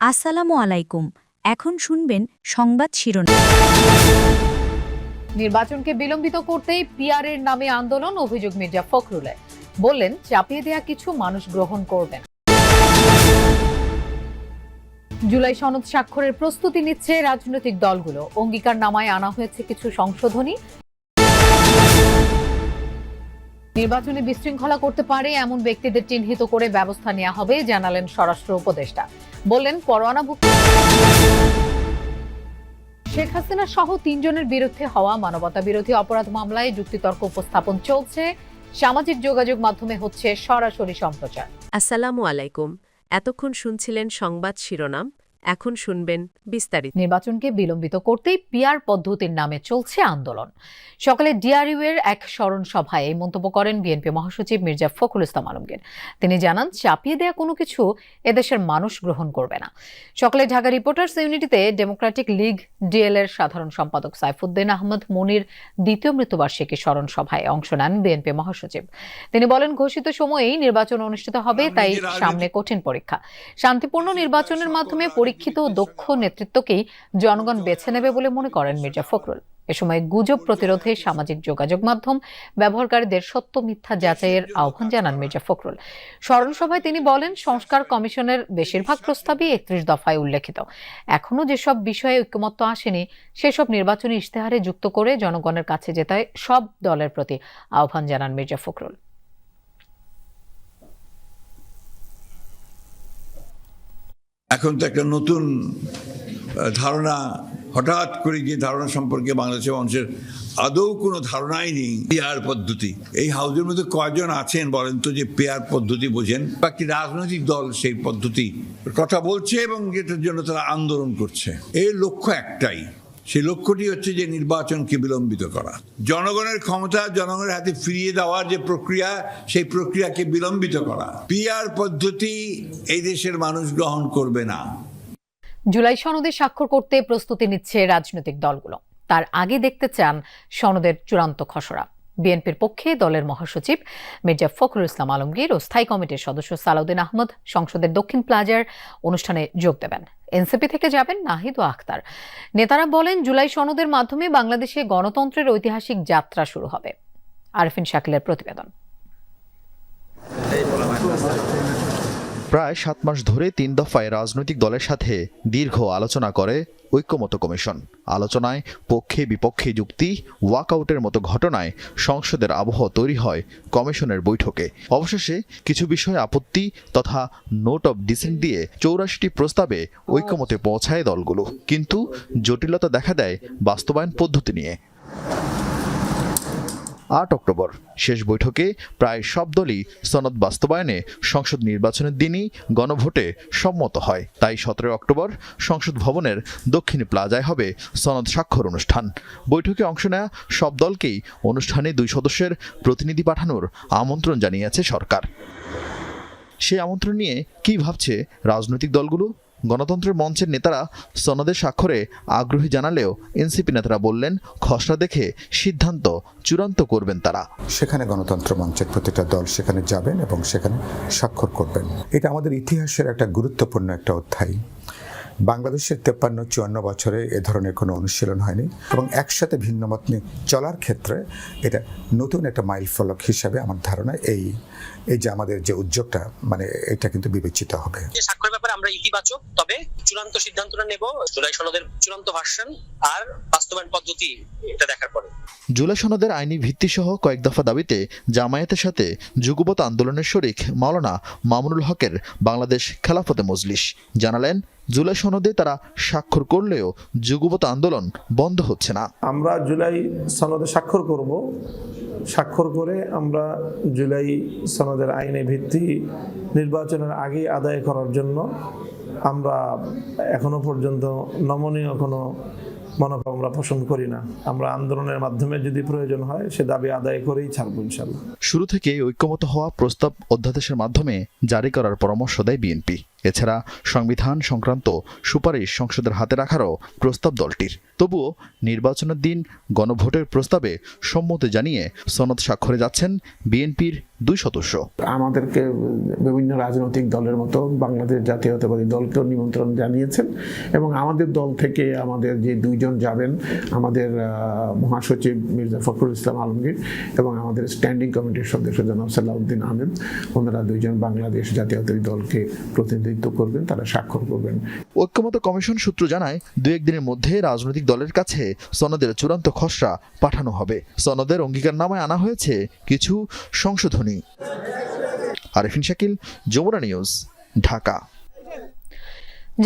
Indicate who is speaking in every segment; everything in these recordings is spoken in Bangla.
Speaker 1: আসসালামু আলাইকুম। এখন শুনবেন সংবাদ শিরোনাম।
Speaker 2: নির্বাচনকে বিলম্বিত করতেই পিআরের নামে আন্দোলন, অভিযোগ মির্জা ফখরুলের। বললেন, চাপিয়ে দেয়া কিছু মানুষ গ্রহণ করবে না। জুলাই সনদ স্বাক্ষরের প্রস্তুতি নিচ্ছে রাজনৈতিক দলগুলো। অঙ্গীকার নামায় আনা হয়েছে কিছু সংশোধনী। নির্বাচনে বিশৃঙ্খলা করতে পারে এমন ব্যক্তিদের চিহ্নিত করে ব্যবস্থা নেওয়া হবে, জানালেন স্বরাষ্ট্র উপদেষ্টা। বললেন, পরোয়ানাভুক্ত শেখ হাসিনা সহ ৩ জনের বিরুদ্ধে হওয়া মানবতা বিরোধী অপরাধ মামলায় যুক্তিতর্ক উপস্থাপন চলছে। সামাজিক যোগাযোগ মাধ্যমে হচ্ছে সরাসরি সম্প্রচার।
Speaker 3: আসসালামু আলাইকুম। এতক্ষণ শুনছিলেন সংবাদ শিরোনাম, এখন শুনবেন বিস্তারিত।
Speaker 2: নির্বাচনকে বিলম্বিত করতেই পিআর পদ্ধতির নামে চলছে আন্দোলন। সকালে ডিআরইউ এর এক স্মরণ সভায় এই মন্তব্য করেন বিএনপি মহাসচিব মির্জা ফখরুল ইসলাম আলমগীর। তিনি জানান, চাপিয়ে দেয়া কোনো কিছু এদেশের মানুষ গ্রহণ করবে না। সকালে ঢাকা রিপোর্টার্স ইউনিটিতে ডেমোক্রেটিক লীগ ডিএল এর সাধারণ সম্পাদক সাইফুদ্দিন আহমদ মনির দ্বিতীয় মৃত্যুবার্ষিকী স্মরণ সভায় অংশ নেন বিএনপি মহাসচিব। তিনি বলেন, ঘোষিত সময়েই নির্বাচন অনুষ্ঠিত হবে, তাই সামনে কঠিন পরীক্ষা। শান্তিপূর্ণ নির্বাচনের মাধ্যমে পরীক্ষিত দক্ষ নেতৃত্বকেই জনগণ বেছে নেবে বলে মনে করেন মির্জা ফখরুল। এ সময় গুজব প্রতিরোধে সামাজিক যোগাযোগ মাধ্যম ব্যবহারকারীদের সত্য মিথ্যা যাচাইয়ের আহ্বান জানান মির্জা ফখরুল। স্মরণ সভায় তিনি বলেন, সংস্কার কমিশনের বেশিরভাগ প্রস্তাবই ৩১ দফায় উল্লেখিত। এখনো যেসব বিষয়ে ঐকমত্য আসেনি সেসব নির্বাচনী ইশতেহারে যুক্ত করে জনগণের কাছে যেতে সব দলের প্রতি আহ্বান জানান মির্জা ফখরুল।
Speaker 4: এখন তো একটা নতুন ধারণা, হঠাৎ করে যে ধারণা সম্পর্কে বাংলাদেশের মানুষের আদৌ কোনো ধারণাই নেই। পেয়ার পদ্ধতি, এই হাউজের মধ্যে কয়জন আছেন বলেন তো যে পেয়ার পদ্ধতি বোঝেন? বাকি রাজনৈতিক দল সেই পদ্ধতি কথা বলছে এবং যেটার জন্য তারা আন্দোলন করছে। এর লক্ষ্য একটাই, সেই লক্ষ্যটি হচ্ছে যে নির্বাচনকে বিলম্বিত করা, জনগণের ক্ষমতা জনগণের হাতে ফিরিয়ে দেওয়ার যে প্রক্রিয়া, সেই প্রক্রিয়াকে বিলম্বিত করা। পিআর পদ্ধতি এই দেশের মানুষ গ্রহণ করবে না।
Speaker 2: জুলাই সনদে স্বাক্ষর করতে প্রস্তুতি নিচ্ছে রাজনৈতিক দলগুলো। তার আগে দেখতে চান সনদের চূড়ান্ত খসড়া। বিএনপির পক্ষে দলের মহাসচিব মির্জা ফখরুল ইসলাম আলমগীর ও স্থায়ী কমিটির সদস্য সালাউদ্দিন আহমদ সংসদের দক্ষিণ প্লাজার অনুষ্ঠানে যোগ দেবেন। এনসিপি থেকে যাবেন নাহিদ ও আখতার। নেতারা বলেন, জুলাই সনদের মাধ্যমে বাংলাদেশে গণতন্ত্রের ঐতিহাসিক যাত্রা শুরু হবে। আরফিন শাকিলের প্রতিবেদন।
Speaker 5: প্রায় 7 মাস ধরে 3 দফায় রাজনৈতিক দলের সাথে দীর্ঘ আলোচনা করে ঐক্যমত্য কমিশন। আলোচনায় পক্ষে বিপক্ষে যুক্তি, ওয়াকআউটের মতো ঘটনায় সংসদের আবহ তৈরি হয় কমিশনের বৈঠকে। অবশেষে কিছু বিষয়ে আপত্তি তথা নোট অব ডিসেন্ট দিয়ে 84টি প্রস্তাবে ঐক্যমতে পৌঁছায় দলগুলো, কিন্তু জটিলতা দেখা দেয় বাস্তবায়ন পদ্ধতি নিয়ে। 8 অক্টোবর শেষ বৈঠকে প্রায় সব দলই সনদ বাস্তবায়নে সংসদ নির্বাচনের দিনই গণভোটে সম্মত হয়। তাই 17 অক্টোবর সংসদ ভবনের দক্ষিণ প্লাজায় হবে সনদ স্বাক্ষর অনুষ্ঠান। বৈঠকে অংশ নেওয়া সব দলকেই অনুষ্ঠানে 2 সদস্যের প্রতিনিধি পাঠানোর আমন্ত্রণ জানিয়েছে সরকার। সেই আমন্ত্রণ নিয়ে কি ভাবছে রাজনৈতিক দলগুলো? গণতন্ত্রের মঞ্চের নেতারা সনদে স্বাক্ষরে আগ্রহী জানালেও এনসিপি নেতারা বললেন, খসড়া দেখে সিদ্ধান্ত চূড়ান্ত করবেন তারা।
Speaker 6: সেখানে গণতন্ত্র মঞ্চের প্রতিটা দল সেখানে যাবেন এবং সেখানে স্বাক্ষর করবেন। এটা আমাদের ইতিহাসের একটা গুরুত্বপূর্ণ একটা অধ্যায়। বাংলাদেশের 53-54 বছরে এ ধরনের কোনো অনুশীলন হয়নি এবং একসাথে ভিন্ন মত নিয়ে চলার ক্ষেত্রে এটা নতুন একটা মাইল ফলক হিসাবে আমার ধারণা এই যে আমাদের যে উদ্যোগটা, মানে এটা কিন্তু বিবেচিত হবে।
Speaker 7: স্বাক্ষরের ব্যাপারে আমরা ইতিবাচক, তবে চূড়ান্ত সিদ্ধান্তটা নেব জুলাই সনদের চূড়ান্ত ভার্সন আর বাস্তবায়ন পদ্ধতি এটা দেখার পরে।
Speaker 5: জুলাই সনদের আইনি ভিত্তি সহ কয়েক দফা দাবিতে জামায়াতের সাথে যুগপৎ আন্দোলনের শরিক মাওলানা মামুনুল হকের বাংলাদেশ খেলাফতে মজলিস জানালেন, জুলাই সনদে তারা স্বাক্ষর করলেও যুগপৎ আন্দোলন বন্ধ হচ্ছে না।
Speaker 8: আমরা জুলাই সনদে স্বাক্ষর করব, স্বাক্ষর করে আমরা জুলাই সনদের আইনে ভিত্তি নির্বাচনের আগে আদায় করার জন্য আমরা এখনো পর্যন্ত নমনীয় কোনো মনোভাব আমরা পোষণ করি না। আমরা আন্দোলনের মাধ্যমে যদি প্রয়োজন হয় সে দাবি আদায় করেই ছাড়বো ইনশাল্লাহ।
Speaker 5: শুরু থেকে ঐক্যমত হওয়া প্রস্তাব অধ্যাদেশের মাধ্যমে জারি করার পরামর্শ দেয় বিএনপি। এছাড়া সংবিধান সংক্রান্ত সুপারিশ সংসদের হাতে রাখারও প্রস্তাব দলটির। তবুও নির্বাচনের দিন গণভোটের প্রস্তাবে সম্মতি জানিয়ে সনদ স্বাক্ষরে যাচ্ছেন বিএনপির 2 সদস্য।
Speaker 9: আমাদেরকে বিভিন্ন রাজনৈতিক দলের মতো বাংলাদেশ জাতীয়তাবাদী দলকেও নিমন্ত্রণ জানিয়েছেন এবং আমাদের দল থেকে আমাদের যে 2 জন যাবেন, আমাদের মহাসচিব মির্জা ফখরুল ইসলাম আলমগীর এবং আমাদের স্ট্যান্ডিং কমিটির সদস্য জনাব সালাউদ্দিন আহমেদ, ওনারা 2 জন বাংলাদেশ জাতীয়তাবাদী দলকে প্রতিনিধিত্ব করবেন, তারা স্বাক্ষর করবেন।
Speaker 5: ঐক্যমত্য কমিশন সূত্র জানায় 2-1 দিনের মধ্যে রাজনৈতিক দলের কাছে সনদের চূড়ান্ত খসড়া পাঠানো হবে। সনদের অঙ্গীকারনামায় আনা হয়েছে কিছু সংশোধনী। আরিফিন শাকিল, যমুনা নিউজ, ঢাকা।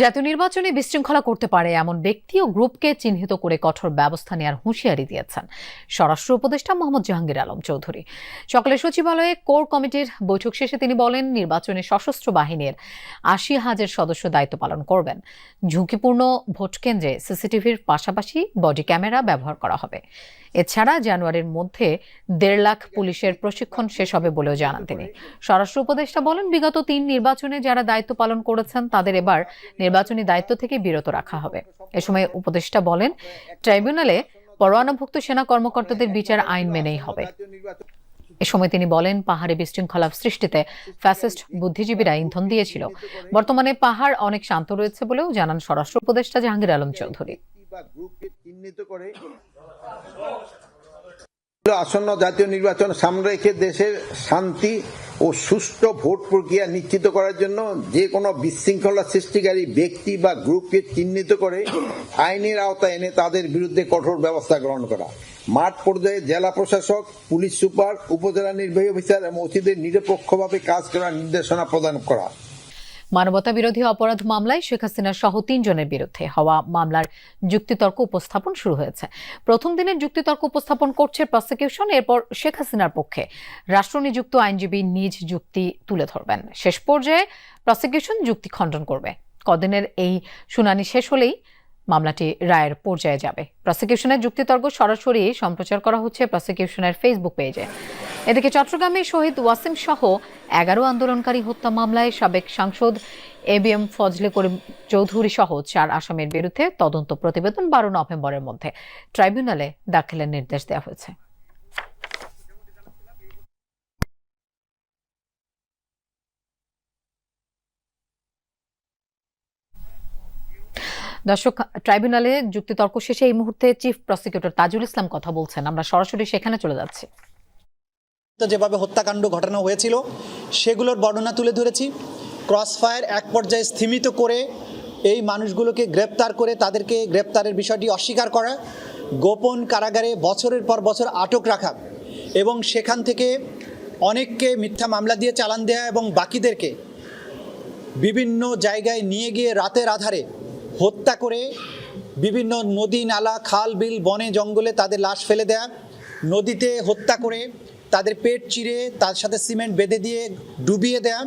Speaker 2: জাতীয় নির্বাচনে বিশৃঙ্খলা করতে পারে এমন ব্যক্তি ও গ্রুপকে চিহ্নিত করে কঠোর ব্যবস্থা নেওয়ার হুঁশিয়ারি দিয়েছেন স্বরাষ্ট্র উপদেষ্টা মোহাম্মদ জাহাঙ্গীর আলম চৌধুরী। সকালে সচিবালয়ে কোর কমিটির বৈঠক শেষে তিনি বলেন, নির্বাচনে সশস্ত্র বাহিনীর 80,000 সদস্য দায়িত্ব পালন করবেন। ঝুঁকিপূর্ণ ভোট কেন্দ্রে সিসিটিভির পাশাপাশি বডি ক্যামেরা ব্যবহার করা হবে। এছাড়া জানুয়ারির মধ্যে 1.5 লাখ পুলিশের প্রশিক্ষণ শেষ হবে বলেও জানান তিনি। স্বরাষ্ট্র উপদেষ্টা বলেন, বিগত 3 নির্বাচনে যারা দায়িত্ব পালন করেছেন তাদের এবার নির্বাচনী দায়িত্ব থেকে বিরত রাখা হবে। এ সময় উপদেষ্টা বলেন, ট্রাইব্যুনালে পরোয়ানাভুক্ত সেনা কর্মকর্তাদের বিচার আইন মেনেই হবে। এ সময় তিনি বলেন, পাহাড়ে বিশৃঙ্খলা সৃষ্টিতে ফ্যাসিস্ট বুদ্ধিজীবীরা ইন্ধন দিয়েছিল। বর্তমানে পাহাড় অনেক শান্ত রয়েছে বলেও জানান স্বরাষ্ট্র উপদেষ্টা জাহাঙ্গীর আলম চৌধুরী।
Speaker 10: আসন্ন জাতীয় নির্বাচন সামনে রেখে দেশের শান্তি ও সুষ্ঠু ভোট প্রক্রিয়া নিশ্চিত করার জন্য যে কোনো বিশৃঙ্খলা সৃষ্টিকারী ব্যক্তি বা গ্রুপকে চিহ্নিত করে আইনের আওতায় এনে তাদের বিরুদ্ধে কঠোর ব্যবস্থা গ্রহণ করা। মাঠ পর্যায়ে জেলা প্রশাসক, পুলিশ সুপার, উপজেলা নির্বাহী অফিসার এবং ওসিদের নিরপেক্ষভাবে কাজ করার নির্দেশনা প্রদান করা।
Speaker 2: মানবতা বিরোধী অপরাধ মামলায় শেখ হাসিনা সহ 3 জনের বিরুদ্ধে হওয়া মামলার যুক্তিতর্ক উপস্থাপন শুরু হয়েছে। প্রথম দিনের যুক্তিতর্ক উপস্থাপন করছে প্রসিকিউশন। এরপর শেখ হাসিনার পক্ষে রাষ্ট্রনিযুক্ত আইনজীবী নিজ যুক্তি তুলে ধরবেন। শেষ পর্যায়ে প্রসিকিউশন যুক্তি খণ্ডন করবে। কদিনের এই শুনানি শেষ হলেই মামলাটি রায়ের পর্যায়ে যাবে। প্রসিকিউশনের যুক্তিতর্ক সরাসরি সম্প্রচার করা হচ্ছে প্রসিকিউশনের ফেসবুক পেজে। এদিকে চট্টগ্রামে শহীদ ওয়াসিম সহ 11 আন্দোলনকারী হত্যা মামলায় সাবেক সাংসদ ABM ফজলে করিম চৌধুরী সহ 4 আসামির বিরুদ্ধে তদন্ত প্রতিবেদন 12 নভেম্বরের মধ্যে ট্রাইব্যুনালে দাখিলের নির্দেশ দেওয়া হয়েছে। দর্শক, ট্রাইব্যুনালে যুক্তিতর্ক শেষে এই মুহূর্তে চিফ প্রসিকিউটর তাজুল ইসলাম কথা বলছেন। আমরা সরাসরি সেখানে চলে যাচ্ছি।
Speaker 11: যেভাবে হত্যাকাণ্ড ঘটানো হয়েছিল সেগুলোর বর্ণনা তুলে ধরেছি। ক্রসফায়ার এক পর্যায়ে স্থিমিত করে এই মানুষগুলোকে গ্রেপ্তার করে তাদেরকে গ্রেপ্তারের বিষয়টি অস্বীকার করা, গোপন কারাগারে বছরের পর বছর আটক রাখা এবং সেখান থেকে অনেককে মিথ্যা মামলা দিয়ে চালান দেওয়া এবং বাকিদেরকে বিভিন্ন জায়গায় নিয়ে গিয়ে রাতের আধারে হত্যা করে বিভিন্ন নদী, নালা, খাল, বিল, বনে, জঙ্গলে তাদের লাশ ফেলে দেয়া, নদীতে হত্যা করে তাদের পেট চিরে তার সাথে সিমেন্ট বেঁধে দিয়ে ডুবিয়ে দেয়া।